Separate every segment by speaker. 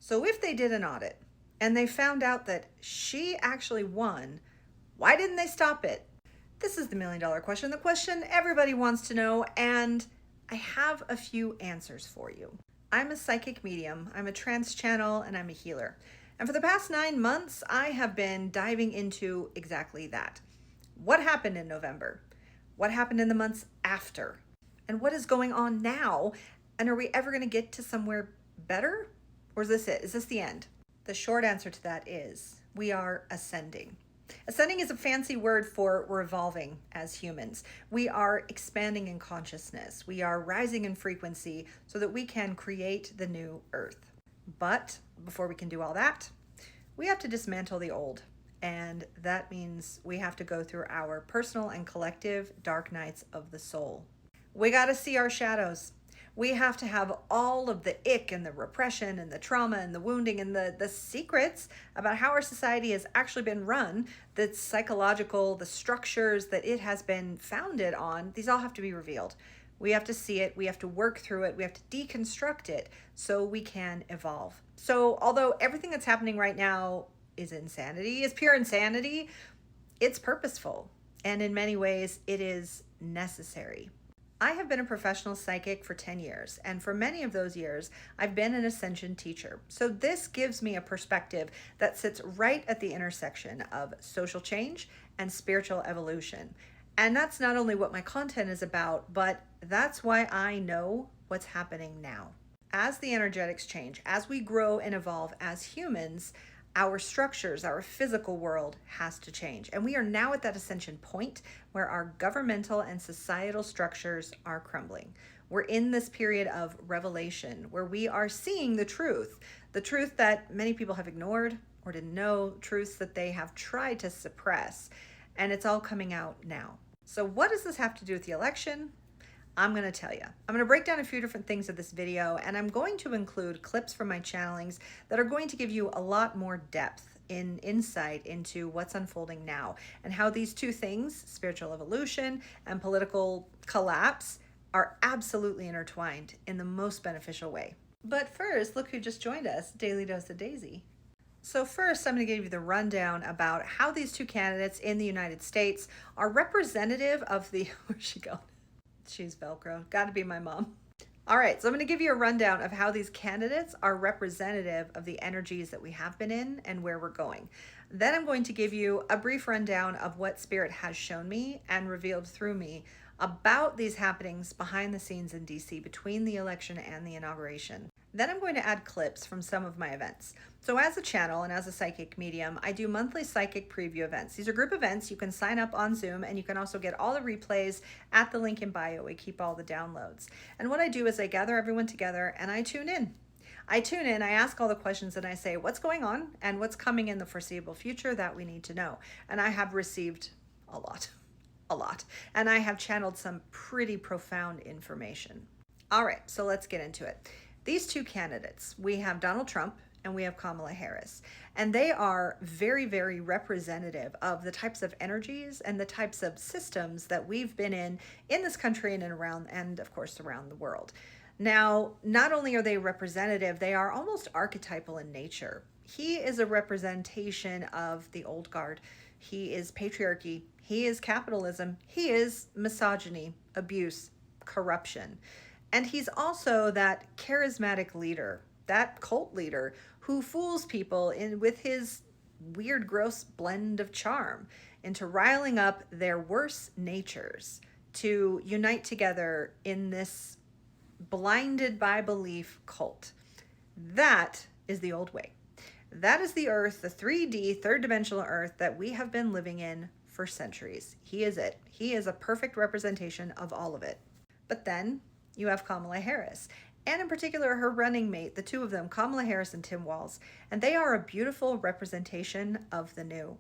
Speaker 1: So if they did an audit and they found out that she actually won, why didn't they stop it? This is the million-dollar question, the question everybody wants to know, and I have a few answers for you. I'm a psychic medium, I'm a trance channel, and I'm a healer. And for the past 9 months, I have been diving into exactly that. What happened in November? What happened in the months after? And what is going on now? And are we ever going to get to somewhere better? Or is this it? Is this the end? The short answer to that is we are ascending. Ascending is a fancy word for we're evolving as humans. We are expanding in consciousness. We are rising in frequency so that we can create the new earth. But before we can do all that, we have to dismantle the old. And that means we have to go through our personal and collective dark nights of the soul. We got to see our shadows. We have to have all of the ick and the repression and the trauma and the wounding and the secrets about how our society has actually been run, the psychological, the structures that it has been founded on. These all have to be revealed. We have to see it. We have to work through it. We have to deconstruct it so we can evolve. So although everything that's happening right now is insanity, is pure insanity, it's purposeful. And in many ways, it is necessary. I have been a professional psychic for 10 years, and for many of those years, I've been an ascension teacher. So this gives me a perspective that sits right at the intersection of social change and spiritual evolution. And that's not only what my content is about, but that's why I know what's happening now. As the energetics change, as we grow and evolve as humans, our structures, our physical world has to change. And we are now at that ascension point where our governmental and societal structures are crumbling. We're in this period of revelation where we are seeing the truth that many people have ignored or didn't know, truths that they have tried to suppress. And it's all coming out now. So what does this have to do with the election? I'm going to tell you. I'm going to break down a few different things of this video, and I'm going to include clips from my channelings that are going to give you a lot more depth in insight into what's unfolding now and how these two things, spiritual evolution and political collapse, are absolutely intertwined in the most beneficial way. But first, look who just joined us, Daily Dose of Daisy. So first, I'm going to give you the rundown about how these two candidates in the United States are representative of the, where's she going? She's Velcro. Got to be my mom. All right, so I'm going to give you a rundown of how these candidates are representative of the energies that we have been in and where we're going. Then I'm going to give you a brief rundown of what Spirit has shown me and revealed through me about these happenings behind the scenes in DC between the election and the inauguration. Then I'm going to add clips from some of my events. So as a channel and as a psychic medium, I do monthly psychic preview events. These are group events. You can sign up on Zoom and you can also get all the replays at the link in bio. We keep all the downloads. And what I do is I gather everyone together and I tune in. I ask all the questions, and I say what's going on and what's coming in the foreseeable future that we need to know. And I have received a lot. And I have channeled some pretty profound information. All right, so let's get into it. These two candidates, we have Donald Trump and we have Kamala Harris, and they are very, very representative of the types of energies and the types of systems that we've been in this country and around, and of course around the world. Now, not only are they representative, they are almost archetypal in nature. He is a representation of the old guard. He is patriarchy. He is capitalism. He is misogyny, abuse, corruption. And he's also that charismatic leader, that cult leader who fools people with his weird, gross blend of charm into riling up their worst natures to unite together in this blinded by belief cult. That is the old way. That is the earth, the 3D, third dimensional earth that we have been living in for centuries. He is it. He is a perfect representation of all of it. But then you have Kamala Harris, and in particular her running mate, the two of them, Kamala Harris and Tim Walz, and they are a beautiful representation of the new.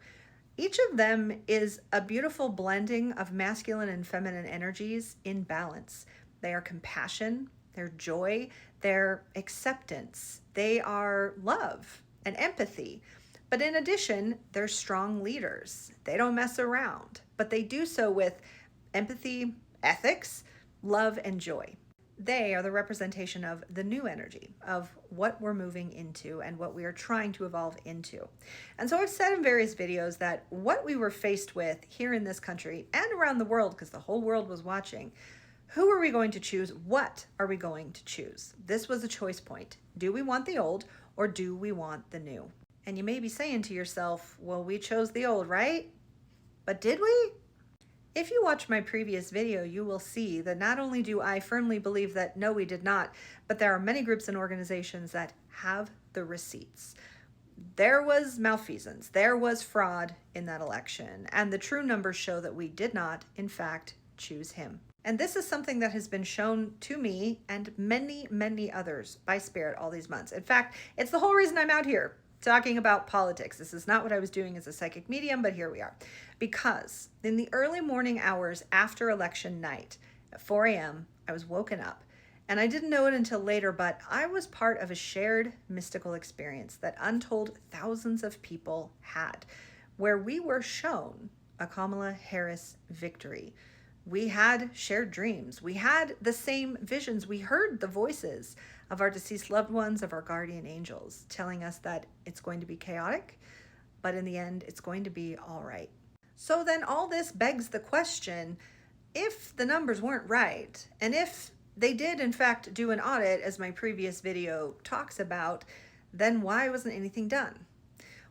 Speaker 1: Each of them is a beautiful blending of masculine and feminine energies in balance. They are compassion, they're joy, they're acceptance, they are love and empathy. But in addition, they're strong leaders. They don't mess around, but they do so with empathy, ethics, love, and joy. They are the representation of the new energy of what we're moving into and what we are trying to evolve into. And so I've said in various videos that what we were faced with here in this country and around the world, because the whole world was watching, who are we going to choose? What are we going to choose? This was a choice point. Do we want the old or do we want the new? And you may be saying to yourself, well, we chose the old, right? But did we? If you watch my previous video, you will see that not only do I firmly believe that no, we did not, but there are many groups and organizations that have the receipts. There was malfeasance, there was fraud in that election, and the true numbers show that we did not, in fact, choose him. And this is something that has been shown to me and many, many others by Spirit all these months. In fact, it's the whole reason I'm out here talking about politics. This is not what I was doing as a psychic medium, but here we are. Because in the early morning hours after election night at 4 a.m., I was woken up. And I didn't know it until later, but I was part of a shared mystical experience that untold thousands of people had, where we were shown a Kamala Harris victory. We had shared dreams. We had the same visions. We heard the voices of our deceased loved ones, of our guardian angels, telling us that it's going to be chaotic, but in the end, it's going to be all right. So then all this begs the question, if the numbers weren't right, and if they did in fact do an audit, as my previous video talks about, then why wasn't anything done?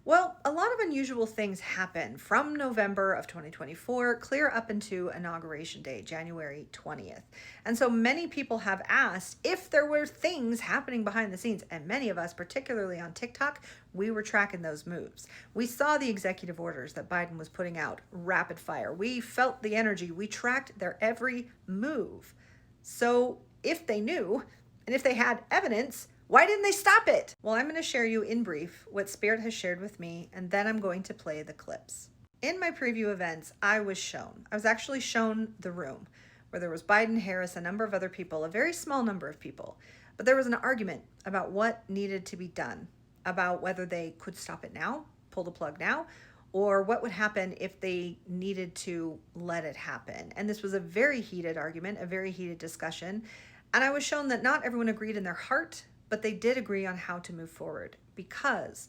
Speaker 1: Well, a lot of unusual things happen from November of 2024 clear up into Inauguration Day, January 20th. And so many people have asked if there were things happening behind the scenes, and many of us, particularly on TikTok, we were tracking those moves. We saw the executive orders that Biden was putting out rapid fire. We felt the energy. We tracked their every move. So if they knew, and if they had evidence, why didn't they stop it? Well, I'm going to share you in brief what Spirit has shared with me, and then I'm going to play the clips. In my preview events, I was actually shown the room where there was Biden, Harris, a number of other people, a very small number of people. But there was an argument about what needed to be done, about whether they could stop it now, pull the plug now, or what would happen if they needed to let it happen. And this was a very heated argument, a very heated discussion. And I was shown that not everyone agreed in their heart, but they did agree on how to move forward, because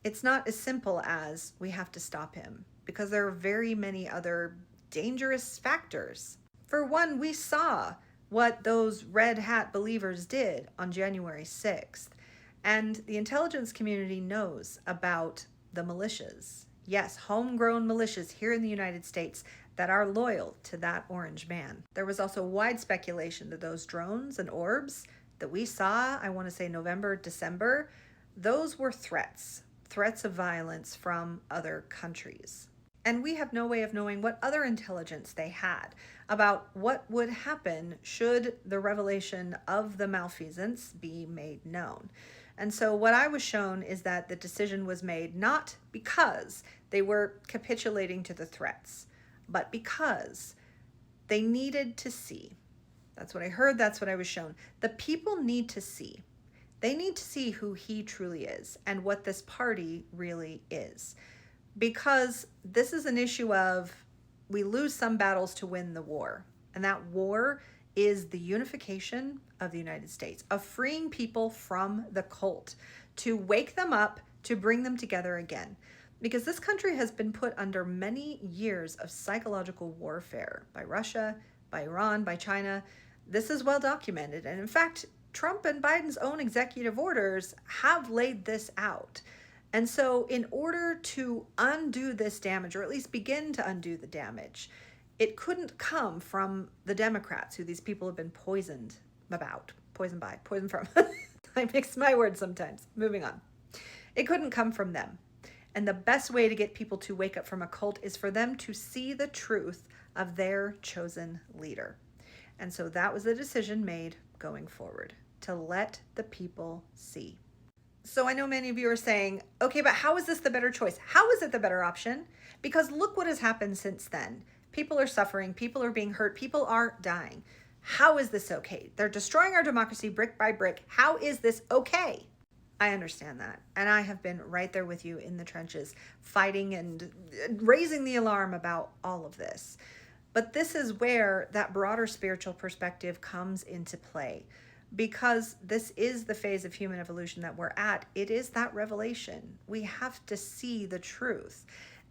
Speaker 1: it's not as simple as we have to stop him, because there are very many other dangerous factors. For one, we saw what those red hat believers did on January 6th, and the intelligence community knows about the militias. Yes, homegrown militias here in the United States that are loyal to that orange man. There was also wide speculation that those drones and orbs that we saw, I want to say November, December, those were threats of violence from other countries. And we have no way of knowing what other intelligence they had about what would happen should the revelation of the malfeasance be made known. And so what I was shown is that the decision was made not because they were capitulating to the threats, but because they needed to see. That's what I heard. That's what I was shown. The people need to see. They need to see who he truly is and what this party really is. Because this is an issue of we lose some battles to win the war. And that war is the unification of the United States, of freeing people from the cult, to wake them up, to bring them together again. Because this country has been put under many years of psychological warfare by Russia, by Iran, by China. This is well documented. And in fact, Trump and Biden's own executive orders have laid this out. And so in order to undo this damage, or at least begin to undo the damage, it couldn't come from the Democrats, who these people have been poisoned from. I mix my words sometimes. Moving on. It couldn't come from them. And the best way to get people to wake up from a cult is for them to see the truth of their chosen leader. And so that was the decision made going forward, to let the people see. So I know many of you are saying, okay, but how is this the better choice? How is it the better option? Because look what has happened since then. People are suffering, people are being hurt, people are dying. How is this okay? They're destroying our democracy brick by brick. How is this okay? I understand that. And I have been right there with you in the trenches, fighting and raising the alarm about all of this. But this is where that broader spiritual perspective comes into play, because this is the phase of human evolution that we're at. It is that revelation. We have to see the truth.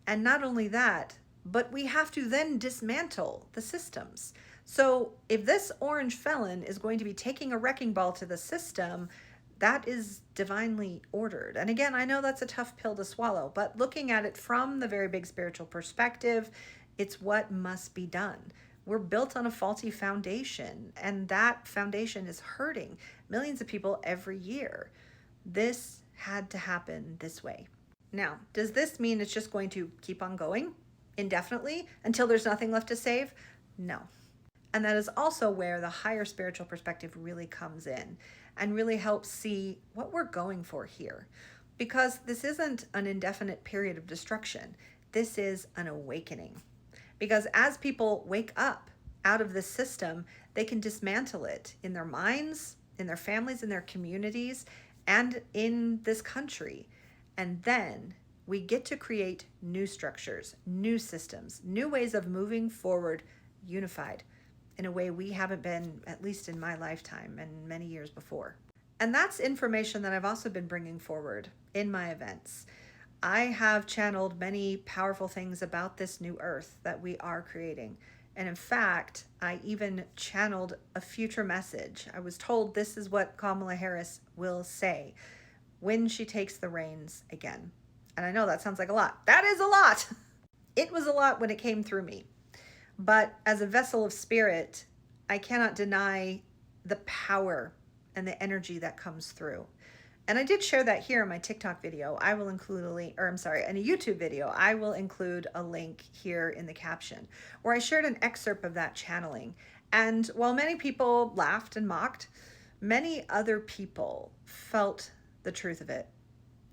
Speaker 1: And not only that, but we have to then dismantle the systems. So if this orange felon is going to be taking a wrecking ball to the system, that is divinely ordered. And again, I know that's a tough pill to swallow, but looking at it from the very big spiritual perspective, it's what must be done. We're built on a faulty foundation, and that foundation is hurting millions of people every year. This had to happen this way. Now, does this mean it's just going to keep on going indefinitely until there's nothing left to save? No. And that is also where the higher spiritual perspective really comes in and really helps see what we're going for here. Because this isn't an indefinite period of destruction. This is an awakening. Because as people wake up out of this system, they can dismantle it in their minds, in their families, in their communities, and in this country. And then we get to create new structures, new systems, new ways of moving forward, unified in a way we haven't been, at least in my lifetime and many years before. And that's information that I've also been bringing forward in my events. I have channeled many powerful things about this new earth that we are creating. And in fact, I even channeled a future message. I was told this is what Kamala Harris will say when she takes the reins again. And I know that sounds like a lot. That is a lot. It was a lot when it came through me. But as a vessel of spirit, I cannot deny the power and the energy that comes through. And I did share that here in my TikTok video. I will include a link, or I'm sorry, in a YouTube video, I will include a link here in the caption where I shared an excerpt of that channeling. And while many people laughed and mocked, many other people felt the truth of it.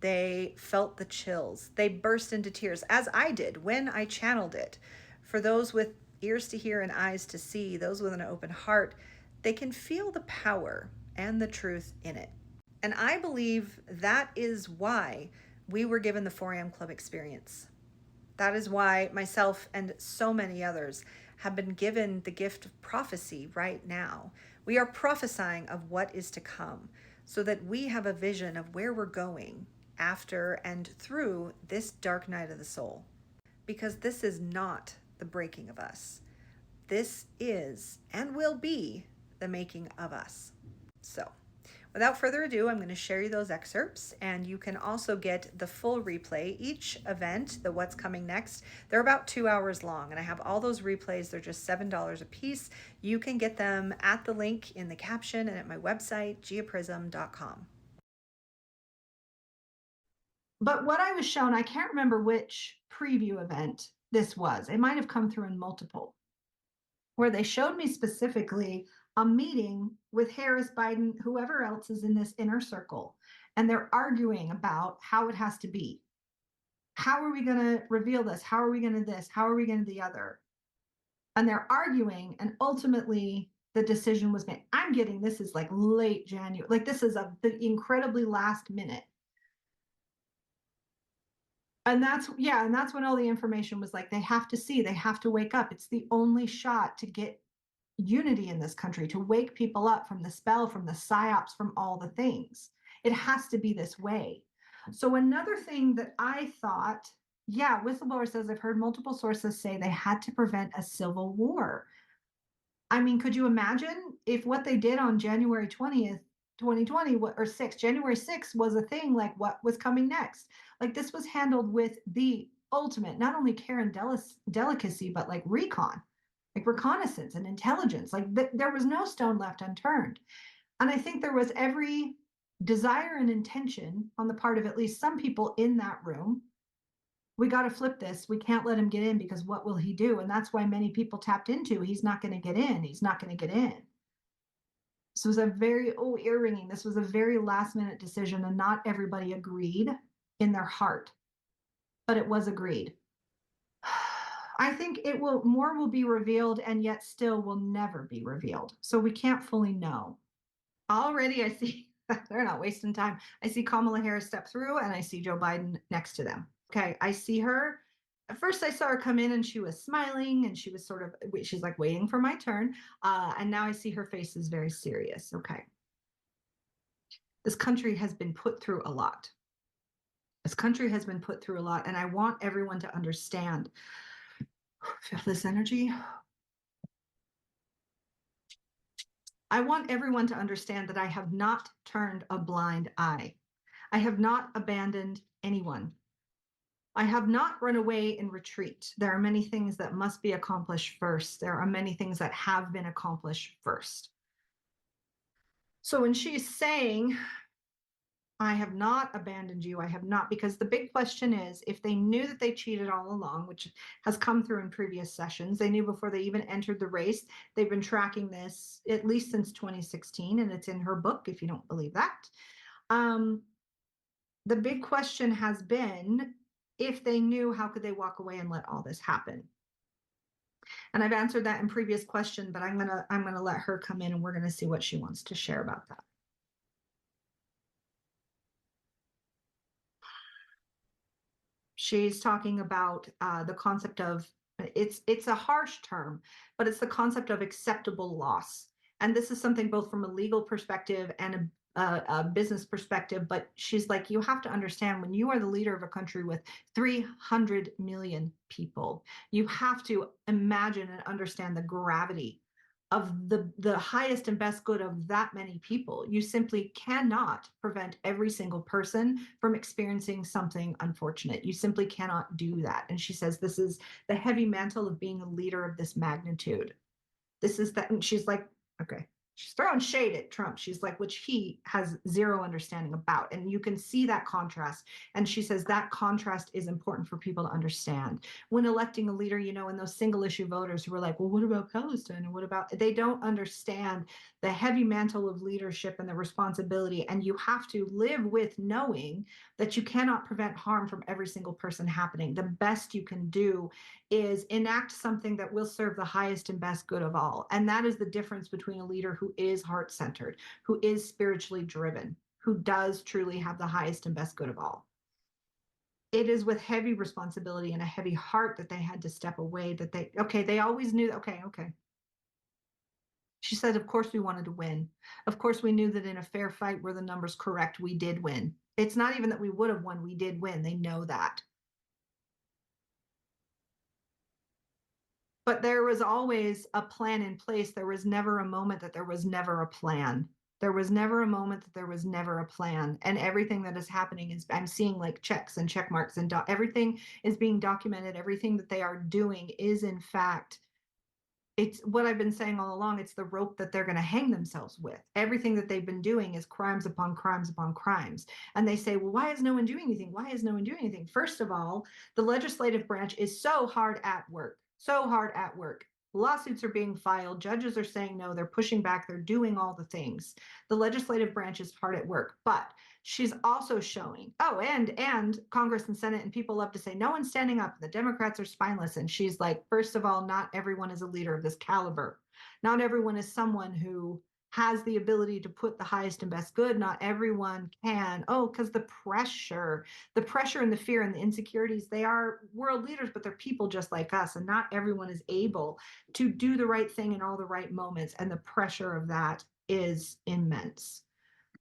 Speaker 1: They felt the chills. They burst into tears, as I did when I channeled it. For those with ears to hear and eyes to see, those with an open heart, they can feel the power and the truth in it. And I believe that is why we were given the 4am Club experience. That is why myself and so many others have been given the gift of prophecy right now. We are prophesying of what is to come so that we have a vision of where we're going after and through this dark night of the soul. Because this is not the breaking of us. This is and will be the making of us. So, without further ado, I'm going to share you those excerpts, and you can also get the full replay. Each event, the what's coming next, they're about 2 hours long, and I have all those replays. They're just $7 a piece. You can get them at the link in the caption and at my website, giaprism.com. But what I was shown, I can't remember which preview event this was. It might have come through in multiple, where they showed me specifically a meeting with Harris, Biden, whoever else is in this inner circle, and they're arguing about how it has to be. How are we going to reveal this? How are we going to this? How are we going to the other? And they're arguing, and ultimately the decision was made. I'm getting this is like late January, like this is the incredibly last minute. And that's when all the information was like, they have to see, they have to wake up. It's the only shot to get unity in this country, to wake people up from the spell, from the psyops, from all the things. It has to be this way. So another thing that I thought, yeah, whistleblower says, I've heard multiple sources say they had to prevent a civil war. I mean, could you imagine if what they did on January 20th, 2020 or 6th, January 6th was a thing, like what was coming next? Like this was handled with the ultimate, not only care and delicacy, but like recon, like reconnaissance and intelligence. Like there was no stone left unturned. And I think there was every desire and intention on the part of at least some people in that room. We got to flip this. We can't let him get in, because what will he do? And that's why many people tapped into, he's not going to get in. He's not going to get in. This was a very, ear ringing. This was a very last minute decision, and not everybody agreed in their heart, but it was agreed. I think more will be revealed, and yet still will never be revealed. So we can't fully know. Already I see, they're not wasting time. I see Kamala Harris step through, and I see Joe Biden next to them. Okay, I see her, At first I saw her come in and she was smiling and she was sort of, she's like waiting for my turn. And now I see her face is very serious. Okay. This country has been put through a lot. This country has been put through a lot. And I want everyone to understand. Feel this energy? I want everyone to understand that I have not turned a blind eye. I have not abandoned anyone. I have not run away in retreat. There are many things that must be accomplished first. There are many things that have been accomplished first. So when she's saying, I have not abandoned you, I have not, because the big question is, if they knew that they cheated all along, which has come through in previous sessions, they knew before they even entered the race, they've been tracking this at least since 2016, and it's in her book, if you don't believe that. The big question has been, if they knew, how could they walk away and let all this happen? And I've answered that in previous question, but I'm gonna let her come in and we're gonna see what she wants to share about that. She's talking about the concept of, it's a harsh term, but it's the concept of acceptable loss. And this is something both from a legal perspective and a business perspective, but she's like, you have to understand, when you are the leader of a country with 300 million people, you have to imagine and understand the gravity of the highest and best good of that many people. You simply cannot prevent every single person from experiencing something unfortunate. You simply cannot do that. And she says, this is the heavy mantle of being a leader of this magnitude. This is that. And she's like, okay. She's throwing shade at Trump. She's like, which he has zero understanding about. And you can see that contrast. And she says that contrast is important for people to understand. When electing a leader, you know, and those single issue voters who are like, well, what about Palestine? And what about, they don't understand the heavy mantle of leadership and the responsibility. And you have to live with knowing that you cannot prevent harm from every single person happening. The best you can do is enact something that will serve the highest and best good of all. And that is the difference between a leader who is heart-centered, who is spiritually driven, who does truly have the highest and best good of all. It is with heavy responsibility and a heavy heart that they had to step away, that they always knew, okay. She said, of course we wanted to win. Of course we knew that in a fair fight, were the numbers correct, we did win. It's not even that we would have won, we did win. They know that. But there was always a plan in place. There was never a moment that there was never a plan. There was never a moment that there was never a plan. And everything that is happening is, I'm seeing like checks and check marks and everything is being documented. Everything that they are doing is in fact, it's what I've been saying all along. It's the rope that they're going to hang themselves with. Everything that they've been doing is crimes upon crimes upon crimes. And they say, well, why is no one doing anything? Why is no one doing anything? First of all, the legislative branch is so hard at work. So hard at work. Lawsuits are being filed. Judges are saying no. They're pushing back. They're doing all the things. The legislative branch is hard at work. But she's also showing, and Congress and Senate and people love to say, no one's standing up. The Democrats are spineless. And she's like, first of all, not everyone is a leader of this caliber. Not everyone is someone who has the ability to put the highest and best good. Not everyone can. Because the pressure and the fear and the insecurities, they are world leaders, but they're people just like us. And not everyone is able to do the right thing in all the right moments. And the pressure of that is immense.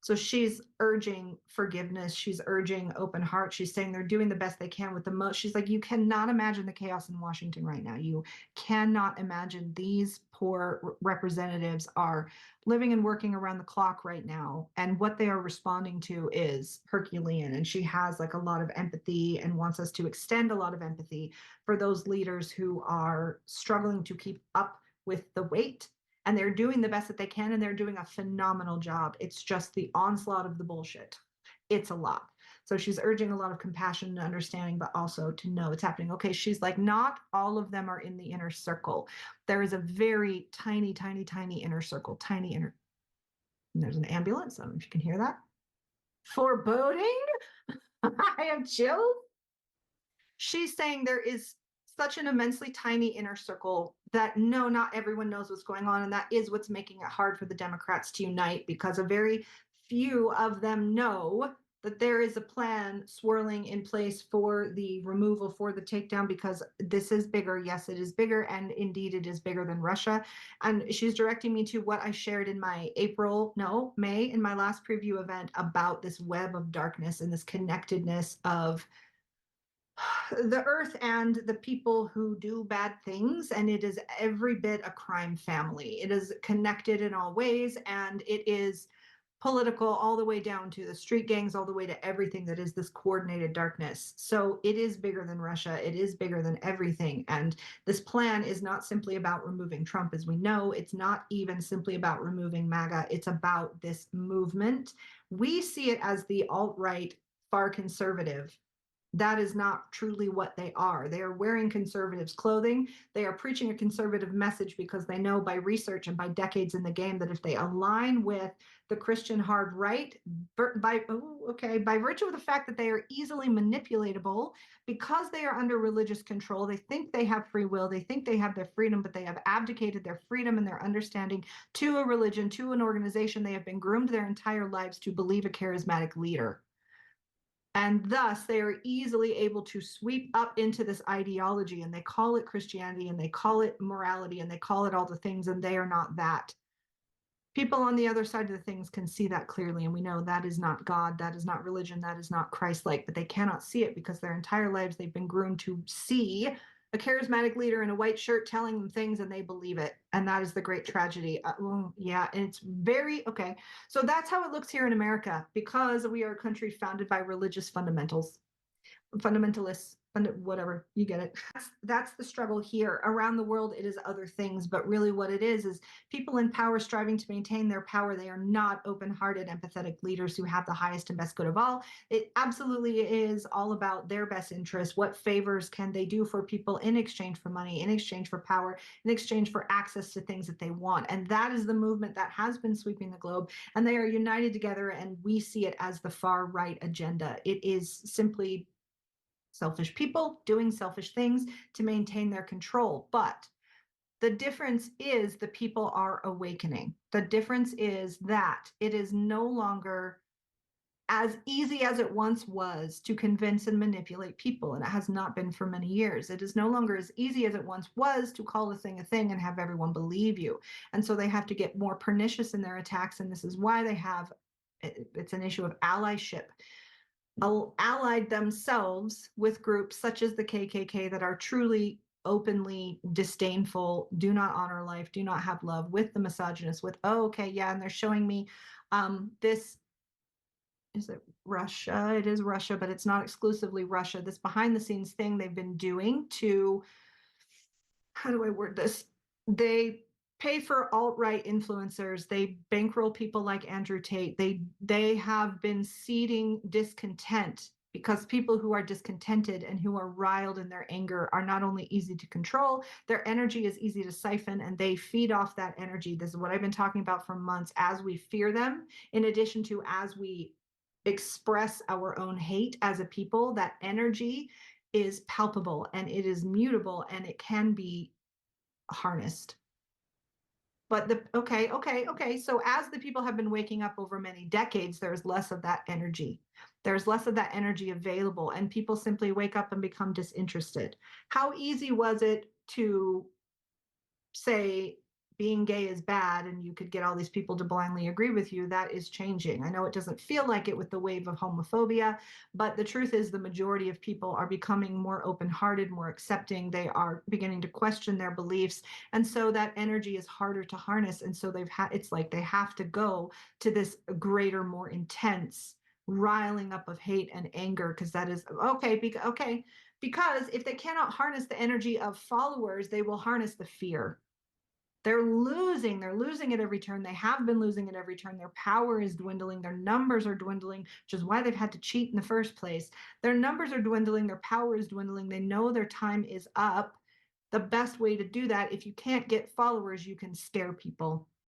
Speaker 1: So she's urging forgiveness. She's urging open heart. She's saying they're doing the best they can with the most. She's like, you cannot imagine the chaos in Washington right now. You cannot imagine. These poor representatives are living and working around the clock right now. And what they are responding to is Herculean. And she has like a lot of empathy and wants us to extend a lot of empathy for those leaders who are struggling to keep up with the weight. And they're doing the best that they can, and they're doing a phenomenal job. It's just the onslaught of the bullshit. It's a lot. So she's urging a lot of compassion and understanding, but also to know it's happening. Okay, she's like, not all of them are in the inner circle. There is a very tiny, tiny, tiny inner circle, tiny inner. And there's an ambulance. I don't know if you can hear that. Foreboding? I am chilled. She's saying there is such an immensely tiny inner circle that no, not everyone knows what's going on. And that is what's making it hard for the Democrats to unite, because a very few of them know
Speaker 2: that there is a plan swirling in place for the removal, for the takedown, because this is bigger. Yes, it is bigger, and indeed it is bigger than Russia. And she's directing me to what I shared in my May, in my last preview event about this web of darkness and this connectedness of the earth and the people who do bad things. And it is every bit a crime family. It is connected in all ways, and it is political all the way down to the street gangs, all the way to everything that is this coordinated darkness. So it is bigger than Russia. It is bigger than everything. And this plan is not simply about removing Trump, as we know. It's not even simply about removing MAGA. It's about this movement. We see it as the alt-right, far conservative. That is not truly what they are. They are wearing conservatives' clothing. They are preaching a conservative message because they know by research and by decades in the game that if they align with the Christian hard right, by virtue of the fact that they are easily manipulatable, because they are under religious control, they think they have free will, they think they have their freedom, but they have abdicated their freedom and their understanding to a religion, to an organization they have been groomed their entire lives to believe a charismatic leader. And thus, they are easily able to sweep up into this ideology, and they call it Christianity, and they call it morality, and they call it all the things, and they are not that. People on the other side of the things can see that clearly, and we know that is not God, that is not religion, that is not Christ-like, but they cannot see it because their entire lives they've been groomed to see a charismatic leader in a white shirt telling them things, and they believe it. And that is the great tragedy. Yeah, and it's very, okay. So that's how it looks here in America, because we are a country founded by religious fundamentalists, whatever, you get it. That's the struggle here. Around the world, it is other things, but really what it is people in power striving to maintain their power. They are not open-hearted, empathetic leaders who have the highest and best good of all. It absolutely is all about their best interests. What favors can they do for people in exchange for money, in exchange for power, in exchange for access to things that they want? And that is the movement that has been sweeping the globe, and they are united together, and we see it as the far right agenda. It is simply selfish people doing selfish things to maintain their control. But the difference is the people are awakening. The difference is that it is no longer as easy as it once was to convince and manipulate people, and it has not been for many years. It is no longer as easy as it once was to call a thing and have everyone believe you. And so they have to get more pernicious in their attacks, and this is why they have, it's an issue of allyship, allied themselves with groups such as the KKK that are truly openly disdainful, do not honor life, do not have love, with the misogynist, with, oh, okay, yeah, and they're showing me this, is it Russia? It is Russia, but it's not exclusively Russia. This behind the scenes thing they've been doing to, how do I word this? They pay for alt-right influencers. They bankroll people like Andrew Tate. They have been seeding discontent, because people who are discontented and who are riled in their anger are not only easy to control, their energy is easy to siphon, and they feed off that energy. This is what I've been talking about for months. As we fear them, in addition to as we express our own hate as a people, that energy is palpable and it is mutable and it can be harnessed. But okay. So as the people have been waking up over many decades, there's less of that energy. There's less of that energy available, and people simply wake up and become disinterested. How easy was it to say being gay is bad and you could get all these people to blindly agree with you? That is changing. I know it doesn't feel like it with the wave of homophobia, but the truth is the majority of people are becoming more open-hearted, more accepting. They are beginning to question their beliefs. And so that energy is harder to harness. And so it's like they have to go to this greater, more intense riling up of hate and anger, because that is okay. Because if they cannot harness the energy of followers, they will harness the fear. They're losing it every turn. They have been losing it every turn. Their power is dwindling. Their numbers are dwindling, which is why they've had to cheat in the first place. Their numbers are dwindling. Their power is dwindling. They know their time is up. The best way to do that, if you can't get followers, you can scare people.